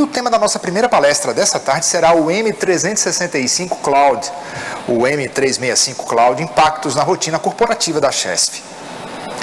o tema da nossa primeira palestra dessa tarde será o M365 Cloud, o M365 Cloud, impactos na rotina corporativa da Chesf.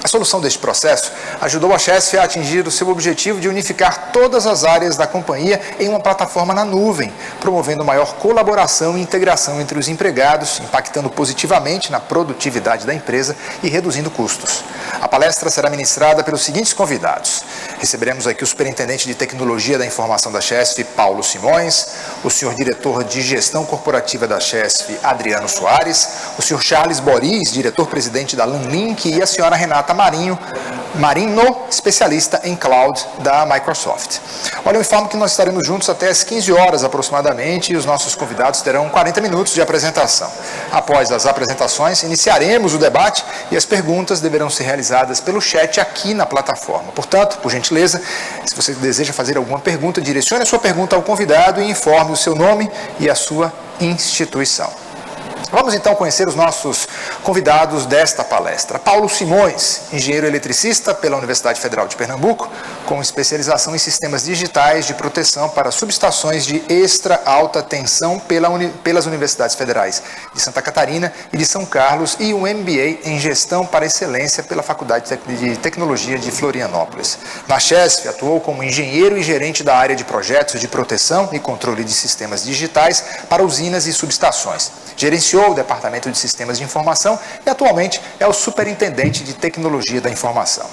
A solução deste processo ajudou a Chesf a atingir o seu objetivo de unificar todas as áreas da companhia em uma plataforma na nuvem, promovendo maior colaboração e integração entre os empregados, impactando positivamente na produtividade da empresa e reduzindo custos. A palestra será ministrada pelos seguintes convidados. Receberemos aqui o Superintendente de Tecnologia da Informação da Chesf, Paulo Simões, o senhor Diretor de Gestão Corporativa da Chesf, Adriano Soares, o senhor Charles Boris, Diretor-Presidente da Lanlink, e a senhora Renata Marino, especialista em Cloud da Microsoft. Olha, eu informo que nós estaremos juntos até às 15 horas aproximadamente e os nossos convidados terão 40 minutos de apresentação. Após as apresentações, iniciaremos o debate e as perguntas deverão ser realizadas pelo chat aqui na plataforma. Portanto, por gentileza, se você deseja fazer alguma pergunta, direcione a sua pergunta ao convidado e informe o seu nome e a sua instituição. Vamos então conhecer os nossos convidados desta palestra. Paulo Simões, engenheiro eletricista pela Universidade Federal de Pernambuco, com especialização em sistemas digitais de proteção para subestações de extra alta tensão pelas Universidades Federais de Santa Catarina e de São Carlos e um MBA em gestão para excelência pela Faculdade de Tecnologia de Florianópolis. Na Chesf, atuou como engenheiro e gerente da área de projetos de proteção e controle de sistemas digitais para usinas e subestações. Gerenciou o Departamento de Sistemas de Informação e atualmente é o Superintendente de Tecnologia da Informação.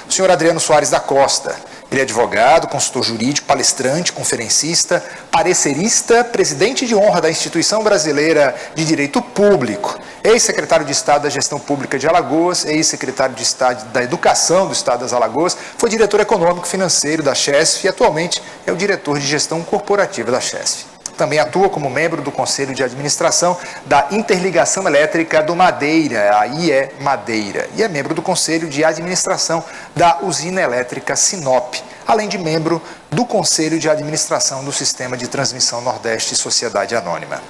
O senhor Adriano Soares da Costa, ele é advogado, consultor jurídico, palestrante, conferencista, parecerista, presidente de honra da Instituição Brasileira de Direito Público, ex-secretário de Estado da Gestão Pública de Alagoas, ex-secretário de Estado da Educação do Estado das Alagoas, foi diretor econômico financeiro da Chesf e atualmente é o diretor de gestão corporativa da Chesf. Também atua como membro do Conselho de Administração da Interligação Elétrica do Madeira, a IE Madeira, e é membro do Conselho de Administração da Usina Elétrica Sinop, além de membro do Conselho de Administração do Sistema de Transmissão Nordeste Sociedade Anônima.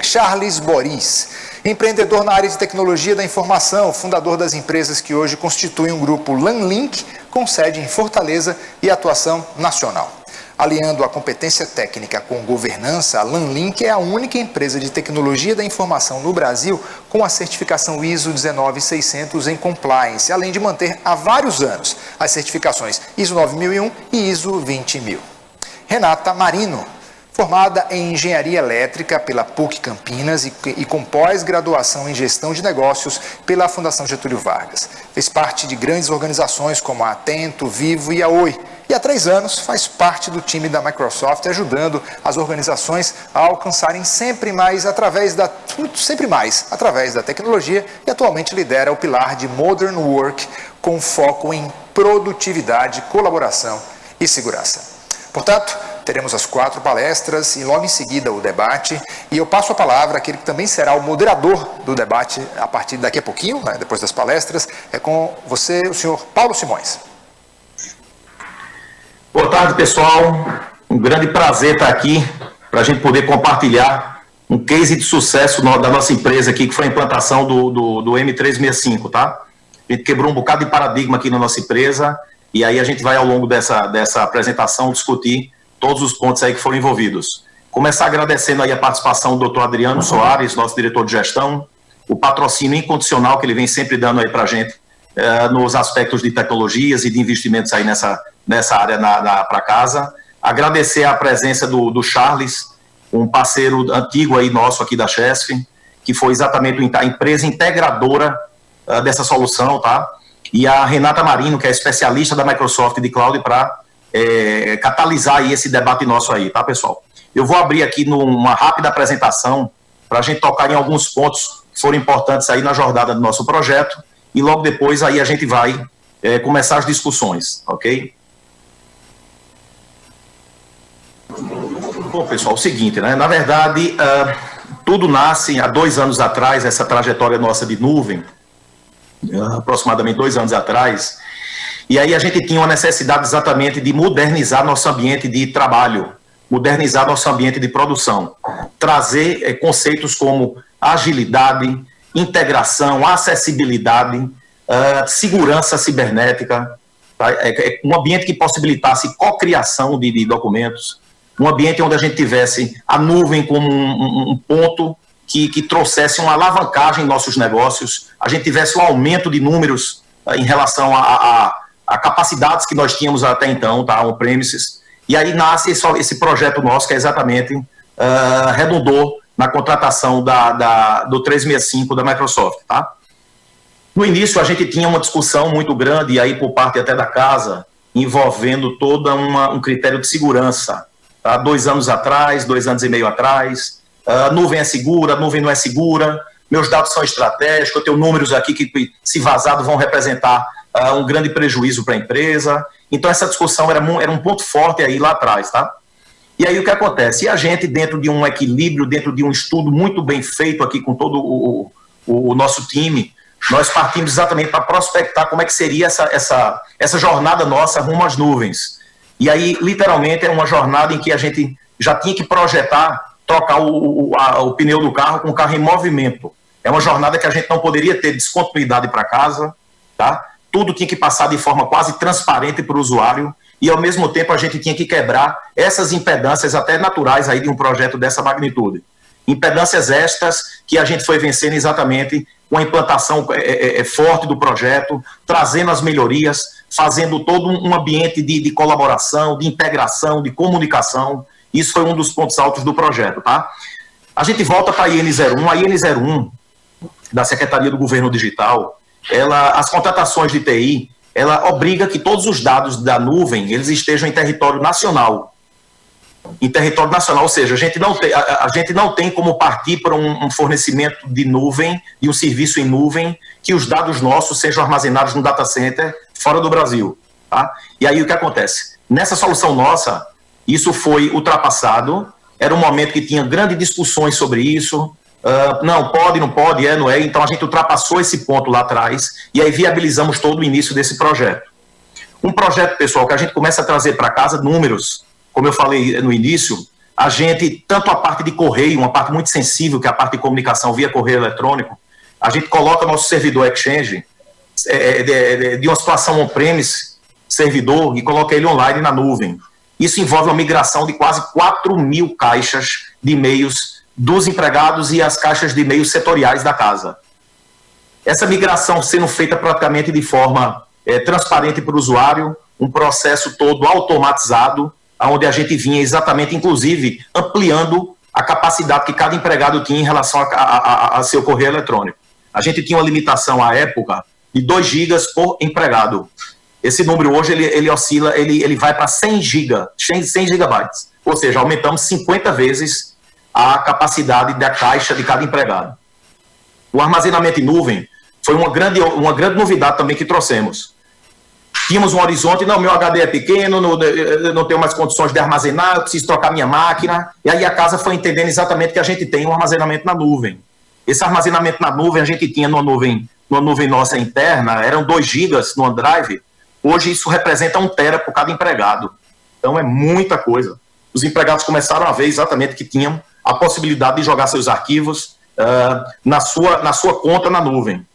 Charles Boris, empreendedor na área de tecnologia da informação, fundador das empresas que hoje constituem o grupo Lanlink, com sede em Fortaleza e atuação nacional. Aliando a competência técnica com governança, a Lanlink é a única empresa de tecnologia da informação no Brasil com a certificação ISO 19600 em compliance, além de manter há vários anos as certificações ISO 9001 e ISO 20000. Renata Marino, formada em Engenharia Elétrica pela PUC Campinas e com pós-graduação em Gestão de Negócios pela Fundação Getúlio Vargas. Fez parte de grandes organizações como a Atento, Vivo e a Oi. E há 3 anos faz parte do time da Microsoft, ajudando as organizações a alcançarem sempre mais através da tecnologia e atualmente lidera o pilar de Modern Work com foco em produtividade, colaboração e segurança. Portanto, teremos as 4 palestras e logo em seguida o debate. E eu passo a palavra àquele que também será o moderador do debate a partir daqui a pouquinho, né, depois das palestras. É com você, o senhor Paulo Simões. Boa tarde, pessoal. Um grande prazer estar aqui para a gente poder compartilhar um case de sucesso da nossa empresa aqui, que foi a implantação do M365, tá? A gente quebrou um bocado de paradigma aqui na nossa empresa e aí a gente vai, ao longo dessa apresentação, discutir todos os pontos aí que foram envolvidos. Começar agradecendo aí a participação do Dr. Adriano Soares, nosso diretor de gestão, o patrocínio incondicional que ele vem sempre dando aí para a gente nos aspectos de tecnologias e de investimentos aí nessa área para casa. Agradecer a presença do Charles, um parceiro antigo aí nosso aqui da Chesf, que foi exatamente a empresa integradora dessa solução, tá? E a Renata Marino, que é especialista da Microsoft de Cloud, para catalisar aí esse debate nosso aí, tá, pessoal? Eu vou abrir aqui numa rápida apresentação para a gente tocar em alguns pontos que foram importantes aí na jornada do nosso projeto e logo depois aí a gente vai começar as discussões, ok? Bom, pessoal, o seguinte, né? Na verdade, tudo nasce há 2 anos atrás, essa trajetória nossa de nuvem, aproximadamente 2 anos atrás, e aí a gente tinha uma necessidade exatamente de modernizar nosso ambiente de trabalho, modernizar nosso ambiente de produção, trazer conceitos como agilidade, integração, acessibilidade, segurança cibernética, Tá? É um ambiente que possibilitasse cocriação de documentos, um ambiente onde a gente tivesse a nuvem como um ponto que trouxesse uma alavancagem em nossos negócios, a gente tivesse um aumento de números em relação a capacidades que nós tínhamos até então, tá, on-premises, e aí nasce esse projeto nosso que é exatamente, redundou na contratação do 365 da Microsoft, tá? No início a gente tinha uma discussão muito grande, e aí por parte até da casa, envolvendo todo um critério de segurança, tá? 2 anos atrás, 2 anos e meio atrás, nuvem é segura, nuvem não é segura, meus dados são estratégicos, eu tenho números aqui que, se vazados, vão representar um grande prejuízo para a empresa. Então, essa discussão era um ponto forte aí lá atrás, tá? E aí, o que acontece? E a gente, dentro de um equilíbrio, dentro de um estudo muito bem feito aqui com todo o nosso time, nós partimos exatamente para prospectar como é que seria essa jornada nossa rumo às nuvens. E aí, literalmente, é uma jornada em que a gente já tinha que projetar, trocar o pneu do carro com o carro em movimento. É uma jornada que a gente não poderia ter descontinuidade para casa, tá? Tudo tinha que passar de forma quase transparente para o usuário e, ao mesmo tempo, a gente tinha que quebrar essas impedâncias até naturais aí de um projeto dessa magnitude. Impedâncias estas que a gente foi vencendo exatamente com a implantação forte do projeto, trazendo as melhorias, fazendo todo um ambiente de colaboração, de integração, de comunicação. Isso foi um dos pontos altos do projeto, tá? A gente volta para a IN01. A IN01, da Secretaria do Governo Digital, as contratações de TI, ela obriga que todos os dados da nuvem, eles estejam em território nacional. Em território nacional, ou seja, a gente não tem como partir para um fornecimento de nuvem, de um serviço em nuvem, que os dados nossos sejam armazenados no data center fora do Brasil, tá? E aí o que acontece? Nessa solução nossa, isso foi ultrapassado, era um momento que tinha grandes discussões sobre isso, não pode, não é, então a gente ultrapassou esse ponto lá atrás, e aí viabilizamos todo o início desse projeto. Um projeto, pessoal, que a gente começa a trazer para casa números, como eu falei no início, a gente, tanto a parte de correio, uma parte muito sensível, que é a parte de comunicação via correio eletrônico, a gente coloca nosso servidor Exchange de uma situação on-premise, servidor, e coloca ele online na nuvem. Isso envolve uma migração de quase 4.000 caixas de e-mails dos empregados e as caixas de e-mails setoriais da casa. Essa migração sendo feita praticamente de forma transparente para o usuário, um processo todo automatizado, onde a gente vinha exatamente, inclusive, ampliando a capacidade que cada empregado tinha em relação a seu correio eletrônico. A gente tinha uma limitação à época de 2 gigas por empregado. Esse número hoje ele oscila, ele vai para 100 gigabytes, ou seja, aumentamos 50 vezes a capacidade da caixa de cada empregado. O armazenamento em nuvem foi uma grande novidade também que trouxemos. Tínhamos um horizonte, não, meu HD é pequeno, não tenho mais condições de armazenar, eu preciso trocar minha máquina, e aí a casa foi entendendo exatamente que a gente tem um armazenamento na nuvem. Esse armazenamento na nuvem a gente tinha numa nuvem nossa interna, eram 2 gigas no OneDrive. Hoje isso representa 1 tera por cada empregado. Então é muita coisa. Os empregados começaram a ver exatamente que tinham a possibilidade de jogar seus arquivos na sua conta na nuvem.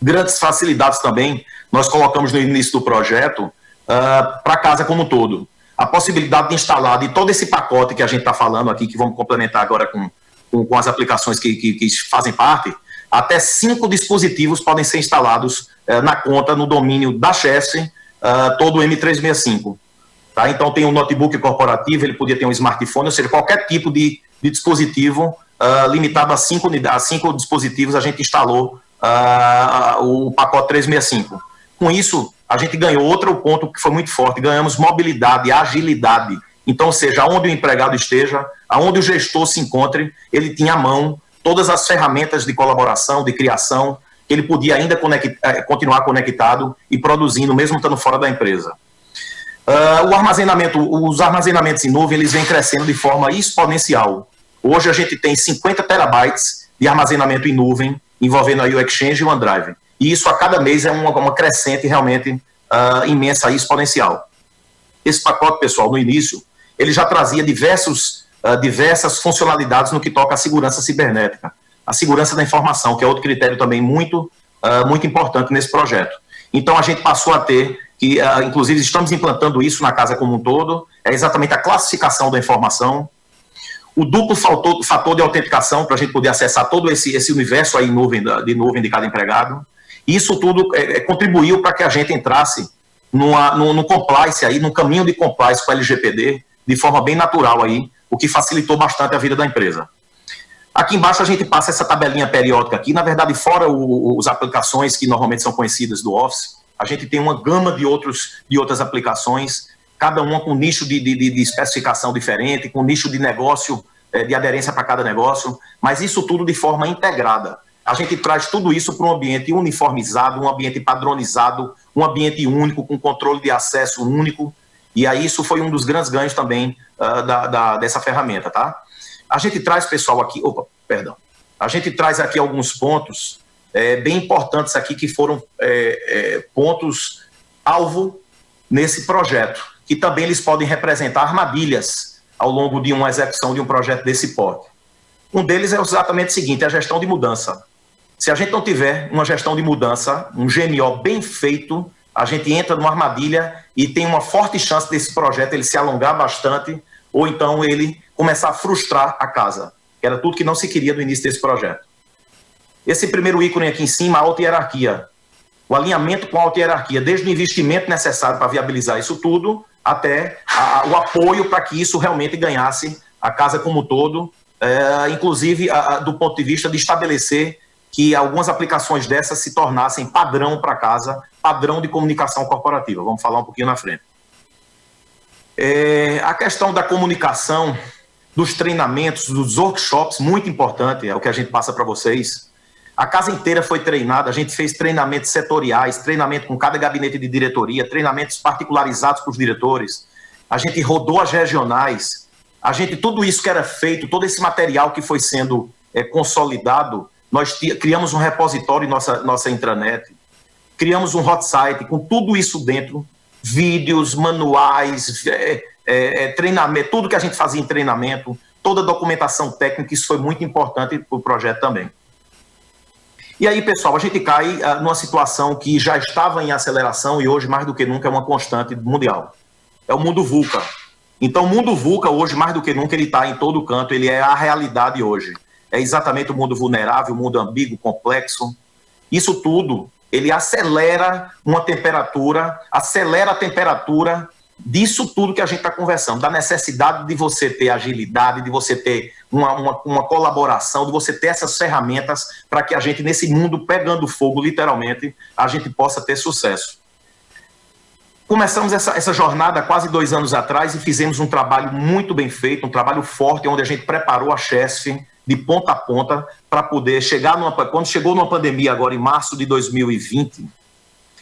Grandes facilidades também nós colocamos no início do projeto para a casa como um todo. A possibilidade de instalar de todo esse pacote que a gente está falando aqui, que vamos complementar agora com as aplicações que fazem parte, até 5 dispositivos podem ser instalados na conta, no domínio da Chefs, todo o M365. Tá? Então tem um notebook corporativo, ele podia ter um smartphone, ou seja, qualquer tipo de dispositivo limitado a 5 dispositivos, a gente instalou o pacote 365. Com isso, a gente ganhou outro ponto que foi muito forte, ganhamos mobilidade, agilidade. Então, ou seja, onde o empregado esteja, aonde o gestor se encontre, ele tinha à mão todas as ferramentas de colaboração, de criação, que ele podia ainda continuar conectado e produzindo, mesmo estando fora da empresa. Os armazenamentos em nuvem, eles vêm crescendo de forma exponencial. Hoje a gente tem 50 terabytes de armazenamento em nuvem, envolvendo aí o Exchange e o OneDrive. E isso a cada mês é uma crescente realmente imensa e exponencial. Esse pacote, pessoal, no início, ele já trazia diversas funcionalidades no que toca à segurança cibernética. A segurança da informação, que é outro critério também muito importante nesse projeto. Então, a gente passou a ter que inclusive estamos implantando isso na casa como um todo, é exatamente a classificação da informação, o duplo fator de autenticação para a gente poder acessar todo esse universo aí de nuvem de cada empregado. Isso tudo contribuiu para que a gente entrasse no compliance aí, no caminho de compliance com a LGPD, de forma bem natural aí, o que facilitou bastante a vida da empresa. Aqui embaixo a gente passa essa tabelinha periódica aqui, na verdade fora as aplicações que normalmente são conhecidas do Office, a gente tem uma gama de outras aplicações, cada uma com nicho de especificação diferente, com nicho de negócio, de aderência para cada negócio, mas isso tudo de forma integrada. A gente traz tudo isso para um ambiente uniformizado, um ambiente padronizado, um ambiente único, com controle de acesso único, e aí isso foi um dos grandes ganhos também dessa ferramenta, tá? A gente traz, pessoal, aqui... A gente traz aqui alguns pontos bem importantes aqui, que foram pontos-alvo nesse projeto, que também eles podem representar armadilhas ao longo de uma execução de um projeto desse porte. Um deles é exatamente o seguinte, a gestão de mudança. Se a gente não tiver uma gestão de mudança, um GMO bem feito, a gente entra numa armadilha e tem uma forte chance desse projeto ele se alongar bastante, ou então ele começar a frustrar a casa, que era tudo que não se queria no início desse projeto. Esse primeiro ícone aqui em cima, a alta hierarquia. O alinhamento com a alta hierarquia, desde o investimento necessário para viabilizar isso tudo, até o apoio para que isso realmente ganhasse a casa como um todo, inclusive do ponto de vista de estabelecer que algumas aplicações dessas se tornassem padrão para casa, padrão de comunicação corporativa. Vamos falar um pouquinho na frente. A questão da comunicação, dos treinamentos, dos workshops, muito importante, é o que a gente passa para vocês. A casa inteira foi treinada, a gente fez treinamentos setoriais, treinamento com cada gabinete de diretoria, treinamentos particularizados para os diretores, a gente rodou as regionais, tudo isso que era feito, todo esse material que foi sendo consolidado, nós criamos um repositório em nossa intranet, criamos um hot site com tudo isso dentro, vídeos, manuais, treinamento, tudo que a gente fazia em treinamento, toda a documentação técnica, isso foi muito importante para o projeto também. E aí, pessoal, a gente cai numa situação que já estava em aceleração e hoje, mais do que nunca, é uma constante mundial. É o mundo VUCA. Então, o mundo VUCA, hoje, mais do que nunca, ele está em todo canto, ele é a realidade hoje. É exatamente o mundo vulnerável, o mundo ambíguo, complexo. Isso tudo, ele acelera a temperatura disso tudo que a gente está conversando, da necessidade de você ter agilidade, de você ter uma colaboração, de você ter essas ferramentas para que a gente, nesse mundo pegando fogo, literalmente, a gente possa ter sucesso. Começamos essa jornada quase 2 anos atrás e fizemos um trabalho muito bem feito, um trabalho forte, onde a gente preparou a Chesf de ponta a ponta para poder chegar quando chegou numa pandemia agora em março de 2020,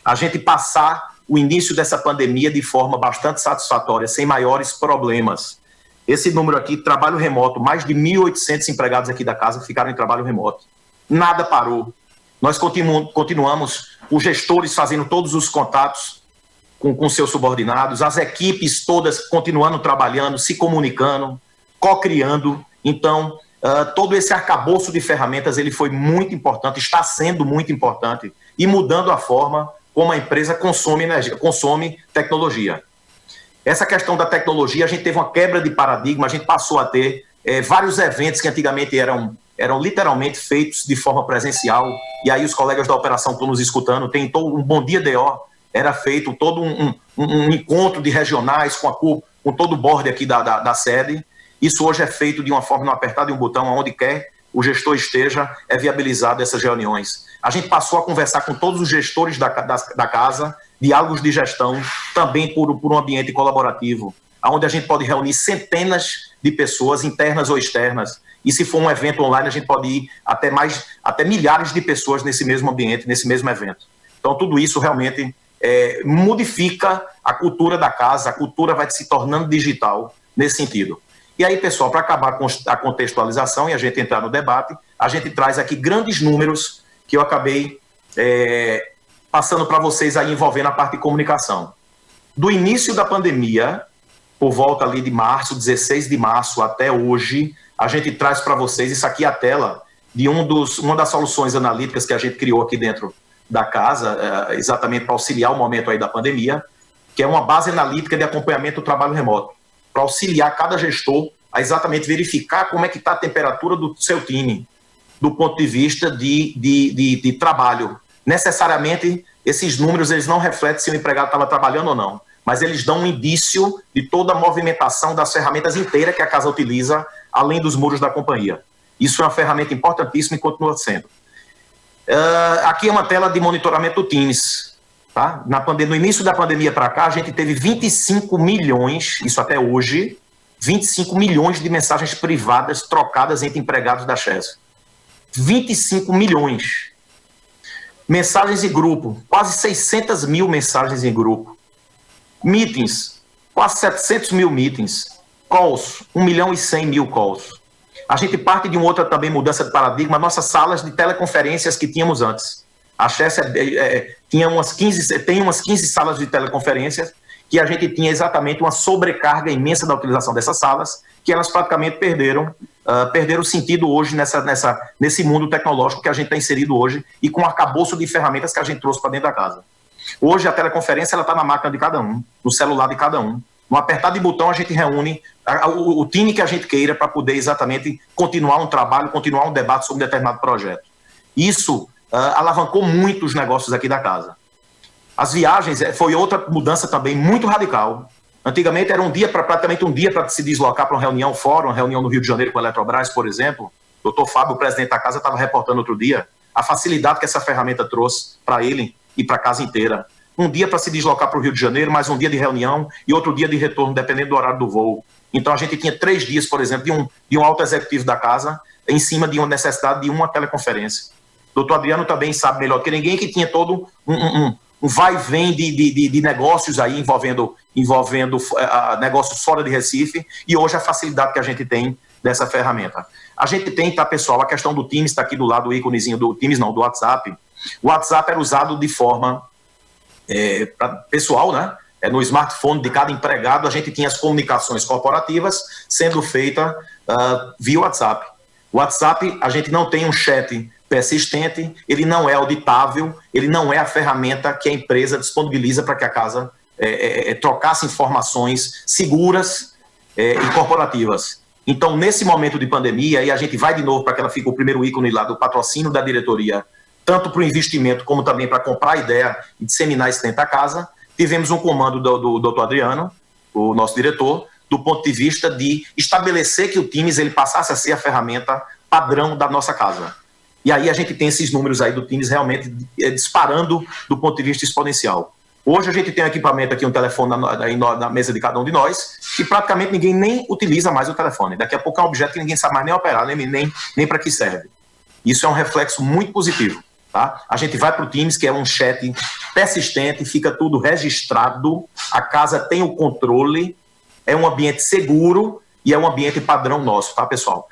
a gente passar o início dessa pandemia de forma bastante satisfatória, sem maiores problemas. Esse número aqui, trabalho remoto, mais de 1.800 empregados aqui da casa ficaram em trabalho remoto. Nada parou. Nós continuamos, os gestores fazendo todos os contatos com seus subordinados, as equipes todas continuando trabalhando, se comunicando, co-criando. Então, todo esse arcabouço de ferramentas, ele foi muito importante, está sendo muito importante e mudando a forma como a empresa consome energia, consome tecnologia. Essa questão da tecnologia, a gente teve uma quebra de paradigma, a gente passou a ter vários eventos que antigamente eram literalmente feitos de forma presencial, e aí os colegas da operação estão nos escutando, tem todo um Bom Dia DO, era feito todo um encontro de regionais com todo o board aqui da sede. Isso hoje é feito de uma forma, não apertar de um botão, aonde quer o gestor esteja, é viabilizado essas reuniões. A gente passou a conversar com todos os gestores da casa, diálogos de gestão, também por um ambiente colaborativo, onde a gente pode reunir centenas de pessoas, internas ou externas, e se for um evento online, a gente pode ir até milhares de pessoas nesse mesmo ambiente, nesse mesmo evento. Então, tudo isso realmente modifica a cultura da casa, a cultura vai se tornando digital nesse sentido. E aí, pessoal, para acabar com a contextualização e a gente entrar no debate, a gente traz aqui grandes números que eu acabei passando para vocês aí envolvendo a parte de comunicação. Do início da pandemia, por volta ali de março, 16 de março até hoje, a gente traz para vocês, isso aqui é a tela de uma das soluções analíticas que a gente criou aqui dentro da casa, exatamente para auxiliar o momento aí da pandemia, que é uma base analítica de acompanhamento do trabalho remoto, para auxiliar cada gestor a exatamente verificar como é que está a temperatura do seu time, do ponto de vista de trabalho. Necessariamente, esses números eles não refletem se o empregado estava trabalhando ou não, mas eles dão um indício de toda a movimentação das ferramentas inteiras que a casa utiliza, além dos muros da companhia. Isso é uma ferramenta importantíssima e continua sendo. Aqui é uma tela de monitoramento do Teams. Tá? No início da pandemia para cá, a gente teve 25 milhões, isso até hoje, 25 milhões de mensagens privadas trocadas entre empregados da Chess. 25 milhões. Mensagens em grupo, quase 600 mil mensagens em grupo. Meetings, quase 700 mil meetings. Calls, 1 milhão e 100 mil calls. A gente parte de uma outra também mudança de paradigma, nossas salas de teleconferências que tínhamos antes. A Chess tem umas 15 salas de teleconferências que a gente tinha exatamente uma sobrecarga imensa da utilização dessas salas, que elas praticamente perderam o sentido hoje nesse mundo tecnológico que a gente está inserido hoje e com o arcabouço de ferramentas que a gente trouxe para dentro da casa. Hoje a teleconferência está na máquina de cada um, no celular de cada um. No apertar de botão a gente reúne o time que a gente queira para poder exatamente continuar um trabalho, continuar um debate sobre um determinado projeto. Isso alavancou muito os negócios aqui da casa. As viagens foi outra mudança também muito radical. Antigamente era praticamente um dia para se deslocar para uma reunião fora, uma reunião no Rio de Janeiro com a Eletrobras, por exemplo. O doutor Fábio, o presidente da casa, estava reportando outro dia a facilidade que essa ferramenta trouxe para ele e para a casa inteira. Um dia para se deslocar para o Rio de Janeiro, mais um dia de reunião e outro dia de retorno, dependendo do horário do voo. Então a gente tinha 3 dias, por exemplo, de um alto executivo da casa em cima de uma necessidade de uma teleconferência. O doutor Adriano também sabe melhor que ninguém que tinha todo um vai e vem de negócios aí envolvendo negócios fora de Recife, e hoje a facilidade que a gente tem dessa ferramenta. A gente tem, tá, pessoal, a questão do Teams está aqui do lado, o íconezinho do Teams, não, do WhatsApp. O WhatsApp era usado de forma pessoal, né? No smartphone de cada empregado, a gente tinha as comunicações corporativas sendo feitas via WhatsApp. O WhatsApp, a gente não tem um chat persistente, ele não é auditável, ele não é a ferramenta que a empresa disponibiliza para que a casa trocasse informações seguras e corporativas. Então, nesse momento de pandemia, aí a gente vai de novo para que ela fique o primeiro ícone lá do patrocínio da diretoria, tanto para o investimento como também para comprar a ideia e disseminar isso dentro da casa. Tivemos um comando do doutor Adriano, o nosso diretor, do ponto de vista de estabelecer que o Teams ele passasse a ser a ferramenta padrão da nossa casa. E aí a gente tem esses números aí do Teams realmente disparando do ponto de vista exponencial. Hoje a gente tem um equipamento aqui, um telefone na mesa de cada um de nós, que praticamente ninguém nem utiliza mais o telefone. Daqui a pouco é um objeto que ninguém sabe mais nem operar, nem para que serve. Isso é um reflexo muito positivo. Tá? A gente vai para o Teams, que é um chat persistente, fica tudo registrado, a casa tem o controle, é um ambiente seguro e é um ambiente padrão nosso, tá, pessoal?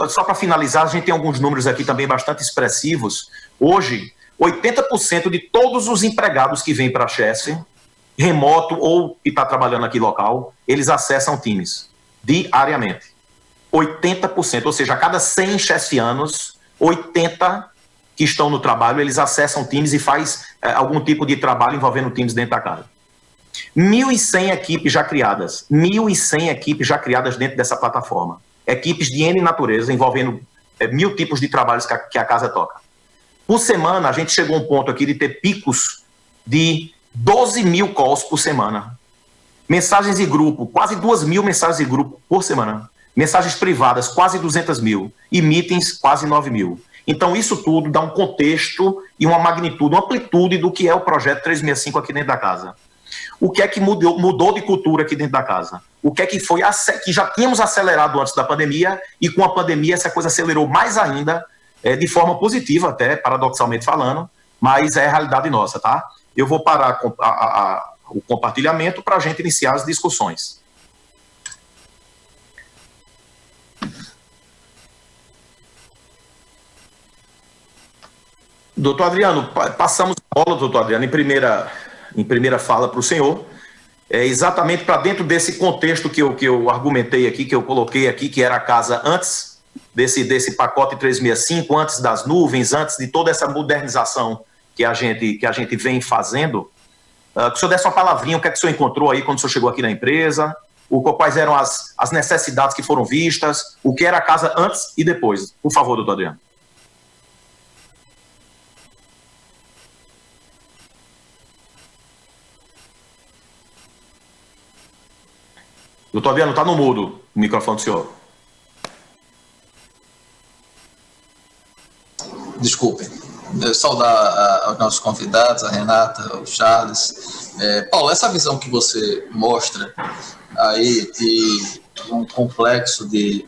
Só para finalizar, a gente tem alguns números aqui também bastante expressivos. Hoje, 80% de todos os empregados que vêm para a Chess, remoto ou que está trabalhando aqui local, eles acessam Teams diariamente. 80%, ou seja, a cada 100 chessianos, 80 que estão no trabalho, eles acessam Teams e faz algum tipo de trabalho envolvendo Teams dentro da casa. 1.100 equipes já criadas. 1.100 equipes já criadas dentro dessa plataforma. Equipes de N natureza, envolvendo 1.000 tipos de trabalhos que a casa toca. Por semana, a gente chegou a um ponto aqui de ter picos de 12 mil calls por semana. Mensagens em grupo, quase 2.000 mensagens em grupo por semana. Mensagens privadas, quase 200 mil. E meetings, quase 9 mil. Então, isso tudo dá um contexto e uma magnitude, uma amplitude do que é o projeto 365 aqui dentro da casa. O que é que mudou de cultura aqui dentro da casa? O que é que foi que já tínhamos acelerado antes da pandemia e com a pandemia essa coisa acelerou mais ainda, de forma positiva até, paradoxalmente falando, mas é a realidade nossa, tá? Eu vou parar o compartilhamento para a gente iniciar as discussões. Doutor Adriano, passamos a bola, doutor Adriano, em primeira fala para o senhor, exatamente para dentro desse contexto que eu argumentei aqui, que eu coloquei aqui, que era a casa antes desse pacote 365, antes das nuvens, antes de toda essa modernização que a gente vem fazendo. Que o senhor desse uma palavrinha, o que é que o senhor encontrou aí quando o senhor chegou aqui na empresa, quais eram as necessidades que foram vistas, o que era a casa antes e depois. Por favor, doutor Adriano. Doutor Adriano, está no mudo o microfone do senhor. Desculpem. Saudar aos nossos convidados, a Renata, o Charles. Paulo, essa visão que você mostra aí de um complexo de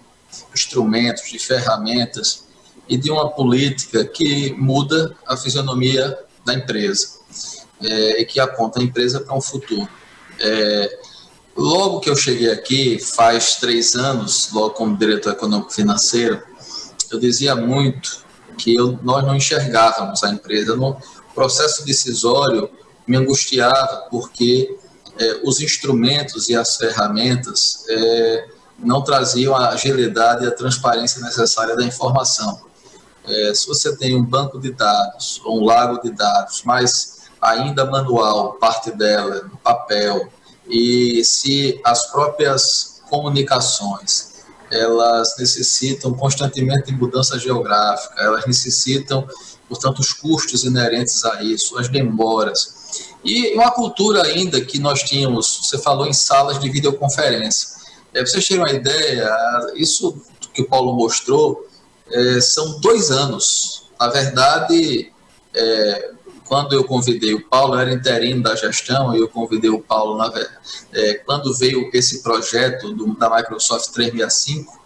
instrumentos, de ferramentas e de uma política que muda a fisionomia da empresa e que aponta a empresa para um futuro. Logo que eu cheguei aqui, faz 3 anos, logo como diretor econômico-financeiro, eu dizia muito que nós não enxergávamos a empresa. No processo decisório, me angustiava porque os instrumentos e as ferramentas não traziam a agilidade e a transparência necessária da informação. Se você tem um banco de dados ou um lago de dados, mas ainda manual, parte dela, no papel, e se as próprias comunicações elas necessitam constantemente de mudança geográfica, elas necessitam, portanto, os custos inerentes a isso, as demoras. E uma cultura ainda que nós tínhamos, você falou em salas de videoconferência. Para vocês terem uma ideia, isso que o Paulo mostrou, são 2 anos. Na verdade, quando eu convidei o Paulo, eu era interino da gestão, e eu convidei o Paulo, quando veio esse projeto da Microsoft 365,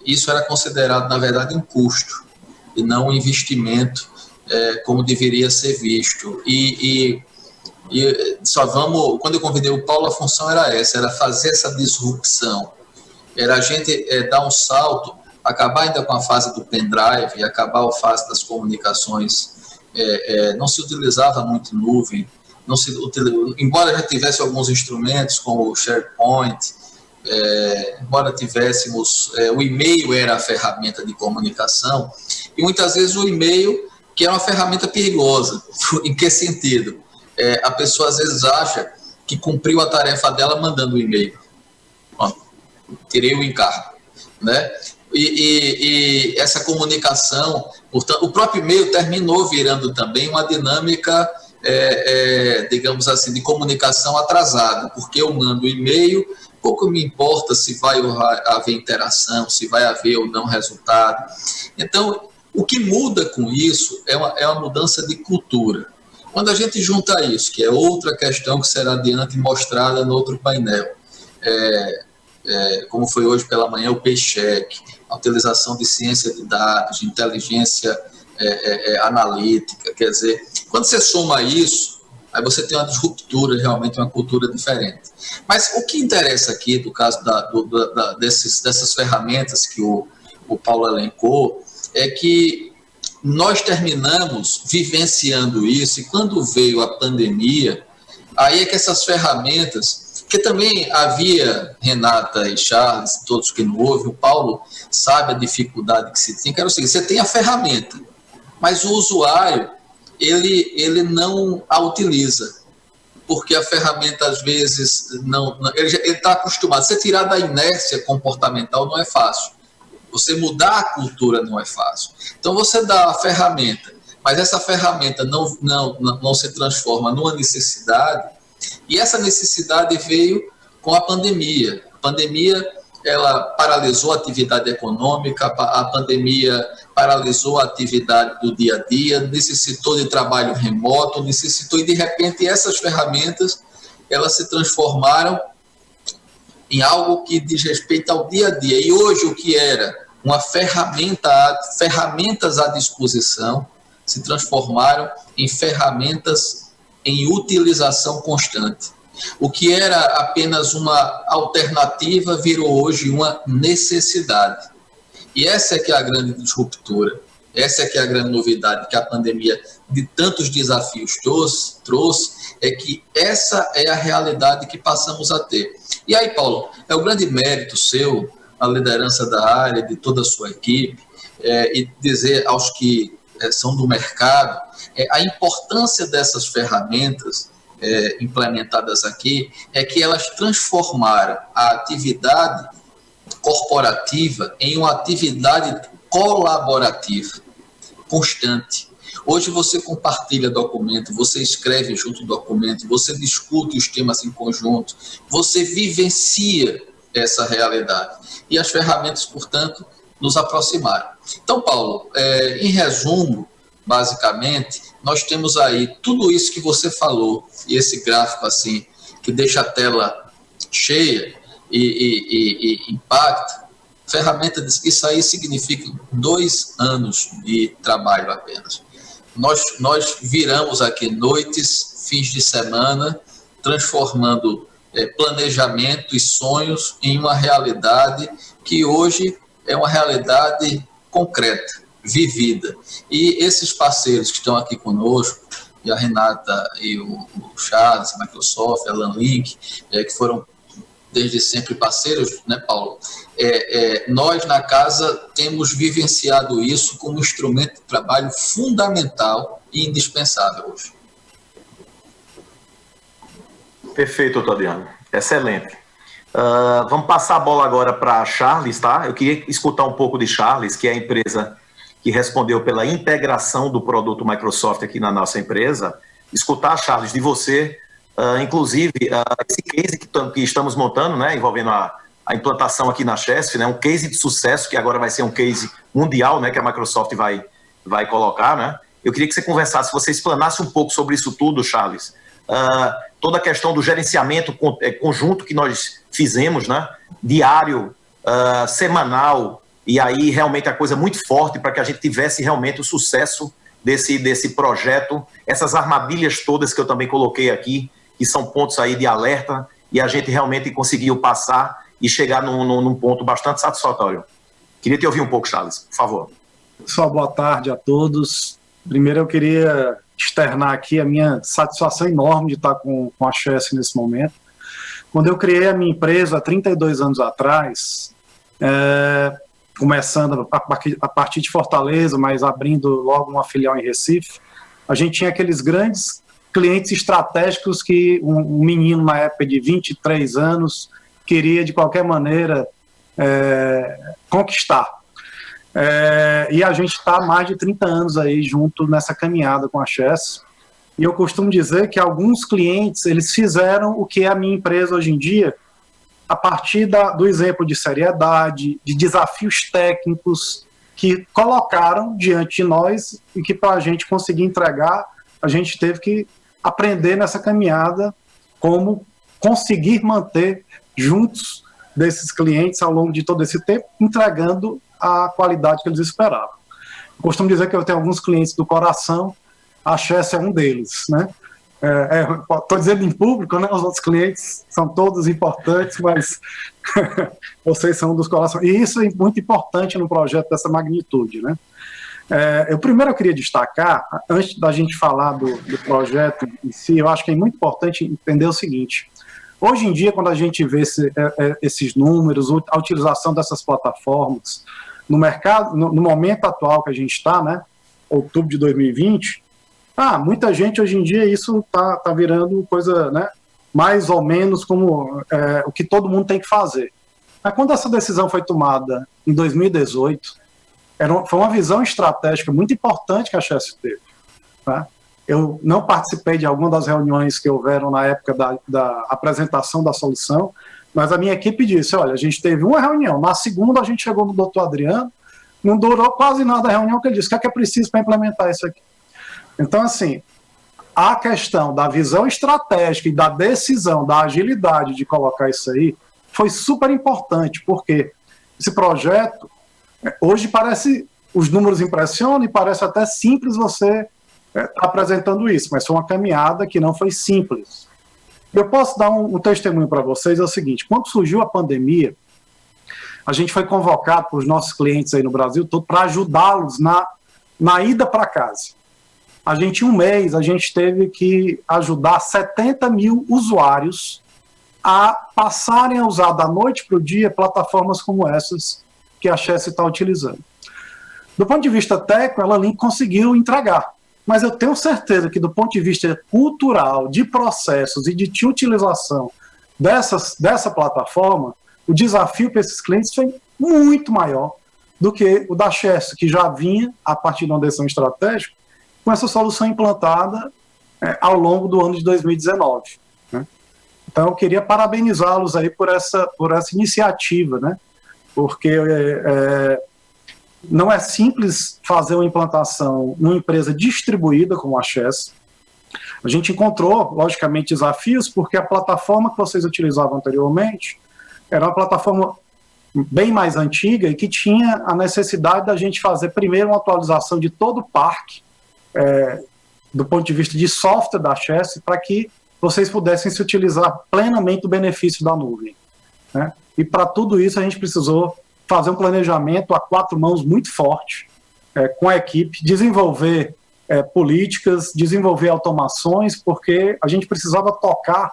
isso era considerado, na verdade, um custo, e não um investimento como deveria ser visto. E quando eu convidei o Paulo, a função era essa, era fazer essa disrupção, era a gente dar um salto, acabar ainda com a fase do pendrive, e acabar a fase das comunicações. Não se utilizava muito nuvem, embora já tivesse alguns instrumentos como o SharePoint, embora tivéssemos, o e-mail era a ferramenta de comunicação, e muitas vezes o e-mail, que é uma ferramenta perigosa. Em que sentido? A pessoa às vezes acha que cumpriu a tarefa dela mandando o e-mail. Tirei o encargo, né? E essa comunicação, portanto, o próprio e-mail terminou virando também uma dinâmica, digamos assim, de comunicação atrasada, porque eu mando o e-mail, pouco me importa se vai haver interação, se vai haver ou não resultado. Então, o que muda com isso é uma mudança de cultura. Quando a gente junta isso, que é outra questão que será adiante mostrada no outro painel, como foi hoje pela manhã o PayCheck, a utilização de ciência de dados, de inteligência analítica, quer dizer, quando você soma isso, aí você tem uma disruptura, realmente uma cultura diferente. Mas o que interessa aqui, do caso dessas ferramentas que o Paulo elencou, é que nós terminamos vivenciando isso, e quando veio a pandemia, aí é que essas ferramentas, que também havia, Renata e Charles, todos que não ouvem, o Paulo sabe a dificuldade que se tem, que era o seguinte: você tem a ferramenta, mas o usuário, ele não a utiliza, porque a ferramenta, às vezes, ele está acostumado. Você tirar da inércia comportamental não é fácil. Você mudar a cultura não é fácil. Então, você dá a ferramenta, mas essa ferramenta não se transforma numa necessidade, e essa necessidade veio com a pandemia. A pandemia, ela paralisou a atividade econômica, a pandemia paralisou a atividade do dia a dia, necessitou de trabalho remoto, e de repente essas ferramentas, elas se transformaram em algo que diz respeito ao dia a dia. E hoje o que era uma ferramentas à disposição se transformaram em ferramentas em utilização constante. O que era apenas uma alternativa virou hoje uma necessidade. E essa é que é a grande disruptura, essa é que é a grande novidade que a pandemia de tantos desafios trouxe, é que essa é a realidade que passamos a ter. E aí, Paulo, é o grande mérito seu, a liderança da área, de toda a sua equipe, e dizer aos que são do mercado, a importância dessas ferramentas implementadas aqui é que elas transformaram a atividade corporativa em uma atividade colaborativa, constante. Hoje você compartilha documento, você escreve junto ao documento, você discute os temas em conjunto, você vivencia essa realidade. E as ferramentas, portanto, nos aproximaram. Então, Paulo, em resumo, basicamente, nós temos aí tudo isso que você falou, e esse gráfico assim, que deixa a tela cheia e impacta. Ferramenta, isso aí significa 2 anos de trabalho apenas. Nós viramos aqui noites, fins de semana, transformando planejamento e sonhos em uma realidade que hoje é uma realidade concreta, vivida. E esses parceiros que estão aqui conosco, e a Renata e o Charles, a Microsoft, a LANlink, que foram desde sempre parceiros, né, Paulo? Nós, na casa, temos vivenciado isso como instrumento de trabalho fundamental e indispensável hoje. Perfeito, doutor Adriano. Excelente. Vamos passar a bola agora para Charles, tá? Eu queria escutar um pouco de Charles, que é a empresa que respondeu pela integração do produto Microsoft aqui na nossa empresa. Escutar, Charles, de você, inclusive, esse case que estamos montando, né, envolvendo a implantação aqui na Chesf, né, um case de sucesso, que agora vai ser um case mundial, né, que a Microsoft vai colocar, né? Eu queria que você conversasse, você explanasse um pouco sobre isso tudo, Charles. Toda a questão do gerenciamento conjunto que nós fizemos, né, diário, semanal, e aí realmente a coisa muito forte para que a gente tivesse realmente o sucesso desse projeto, essas armadilhas todas que eu também coloquei aqui, que são pontos aí de alerta, e a gente realmente conseguiu passar e chegar num ponto bastante satisfatório. Queria te ouvir um pouco, Charles, por favor. Pessoal, boa tarde a todos. Primeiro eu queria externar aqui a minha satisfação enorme de estar com a Chesf nesse momento. Quando eu criei a minha empresa há 32 anos atrás, começando a partir de Fortaleza, mas abrindo logo uma filial em Recife, a gente tinha aqueles grandes clientes estratégicos que um menino na época de 23 anos queria de qualquer maneira conquistar. E a gente está há mais de 30 anos aí junto nessa caminhada com a Chesf. E eu costumo dizer que alguns clientes, eles fizeram o que é a minha empresa hoje em dia, a partir do exemplo de seriedade, de desafios técnicos que colocaram diante de nós e que para a gente conseguir entregar, a gente teve que aprender nessa caminhada como conseguir manter juntos desses clientes ao longo de todo esse tempo, entregando a qualidade que eles esperavam. Eu costumo dizer que eu tenho alguns clientes do coração, a Chesf é um deles, né? Estou dizendo em público, né? Os outros clientes são todos importantes, mas vocês são dos corações. E isso é muito importante no projeto dessa magnitude, né? Eu primeiro queria destacar, antes da gente falar do projeto em si, eu acho que é muito importante entender o seguinte: hoje em dia, quando a gente vê esses números, a utilização dessas plataformas no mercado, no momento atual que a gente está, né, outubro de 2020, muita gente hoje em dia isso tá virando coisa, né, mais ou menos como o que todo mundo tem que fazer. Mas quando essa decisão foi tomada em 2018, foi uma visão estratégica muito importante que a Chesf teve, tá? Eu não participei de alguma das reuniões que houveram na época da apresentação da solução, mas a minha equipe disse, olha, a gente teve uma reunião, na segunda a gente chegou no doutor Adriano, não durou quase nada a reunião, que ele disse, o que é preciso para implementar isso aqui? Então, assim, a questão da visão estratégica e da decisão, da agilidade de colocar isso aí, foi super importante, porque esse projeto, hoje parece, os números impressionam e parece até simples você apresentando isso, mas foi uma caminhada que não foi simples. Eu posso dar um testemunho para vocês, é o seguinte: quando surgiu a pandemia, a gente foi convocado para os nossos clientes aí no Brasil todo para ajudá-los na ida para casa. A gente, em um mês, a gente teve que ajudar 70 mil usuários a passarem a usar da noite para o dia plataformas como essas que a Chesf está utilizando. Do ponto de vista técnico, ela Link conseguiu entregar. Mas eu tenho certeza que do ponto de vista cultural, de processos e de utilização dessa plataforma, o desafio para esses clientes foi muito maior do que o da Chess, que já vinha, a partir de uma decisão estratégica, com essa solução implantada ao longo do ano de 2019. Né? Então, eu queria parabenizá-los aí por essa iniciativa, né? Porque não é simples fazer uma implantação numa empresa distribuída como a Chess. A gente encontrou, logicamente, desafios, porque a plataforma que vocês utilizavam anteriormente era uma plataforma bem mais antiga e que tinha a necessidade da gente fazer primeiro uma atualização de todo o parque, do ponto de vista de software da Chess, para que vocês pudessem se utilizar plenamente do benefício da nuvem. Né? E para tudo isso a gente precisou fazer um planejamento a 4 mãos muito forte, com a equipe, desenvolver políticas, desenvolver automações, porque a gente precisava tocar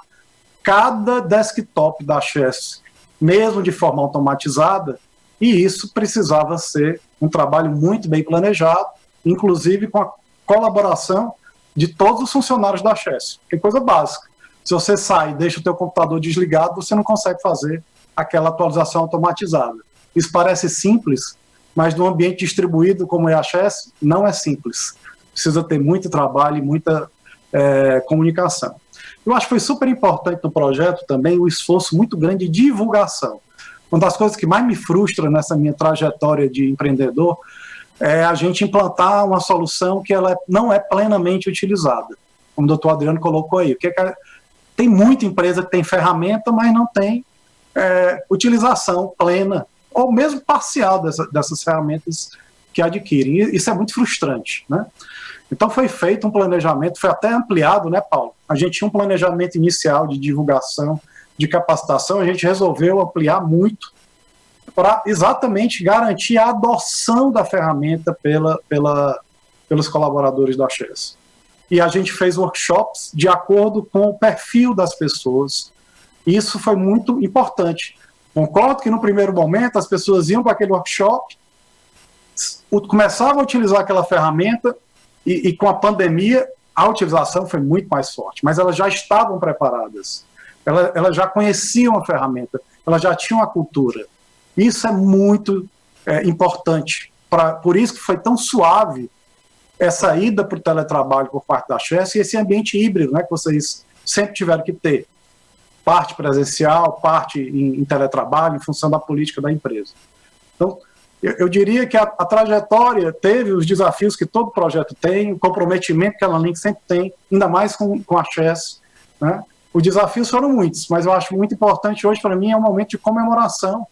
cada desktop da Chess, mesmo de forma automatizada, e isso precisava ser um trabalho muito bem planejado, inclusive com a colaboração de todos os funcionários da Chess, que é coisa básica. Se você sai e deixa o teu computador desligado, você não consegue fazer aquela atualização automatizada. Isso parece simples, mas num ambiente distribuído como é a Chess, não é simples. Precisa ter muito trabalho e muita comunicação. Eu acho que foi super importante no projeto também o esforço muito grande de divulgação. Uma das coisas que mais me frustra nessa minha trajetória de empreendedor é a gente implantar uma solução que ela não é plenamente utilizada, como o doutor Adriano colocou aí. Tem muita empresa que tem ferramenta, mas não tem utilização plena, ou mesmo parcial dessas ferramentas que adquirem. Isso é muito frustrante, né? Então foi feito um planejamento, foi até ampliado, né, Paulo? A gente tinha um planejamento inicial de divulgação, de capacitação, a gente resolveu ampliar muito para exatamente garantir a adoção da ferramenta pelos colaboradores da Chess. E a gente fez workshops de acordo com o perfil das pessoas. Isso foi muito importante. Concordo que no primeiro momento as pessoas iam para aquele workshop, começavam a utilizar aquela ferramenta e com a pandemia a utilização foi muito mais forte, mas elas já estavam preparadas, elas já conheciam a ferramenta, elas já tinham a cultura. Isso é muito importante, por isso que foi tão suave essa ida para o teletrabalho por parte da Chess e esse ambiente híbrido, né, que vocês sempre tiveram que ter, parte presencial, parte em teletrabalho, em função da política da empresa. Então, eu diria que a trajetória teve os desafios que todo projeto tem, o comprometimento que a Link sempre tem, ainda mais com a Chess, né? Os desafios foram muitos, mas eu acho muito importante hoje, para mim, é um momento de comemoração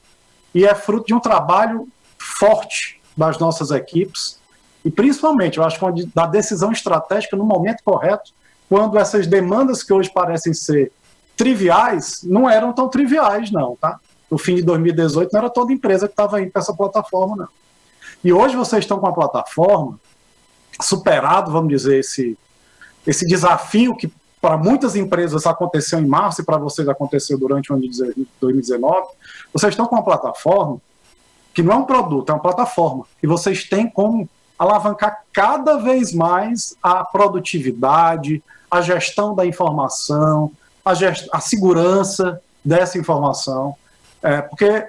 e é fruto de um trabalho forte das nossas equipes e, principalmente, eu acho que da decisão estratégica no momento correto, quando essas demandas que hoje parecem ser triviais, não eram tão triviais, não, tá? No fim de 2018, não era toda empresa que estava indo para essa plataforma, não. E hoje vocês estão com a plataforma, superado, vamos dizer, esse desafio que para muitas empresas aconteceu em março e para vocês aconteceu durante o ano de 2019, vocês estão com uma plataforma que não é um produto, é uma plataforma, e vocês têm como alavancar cada vez mais a produtividade, a gestão da informação, a segurança dessa informação. Porque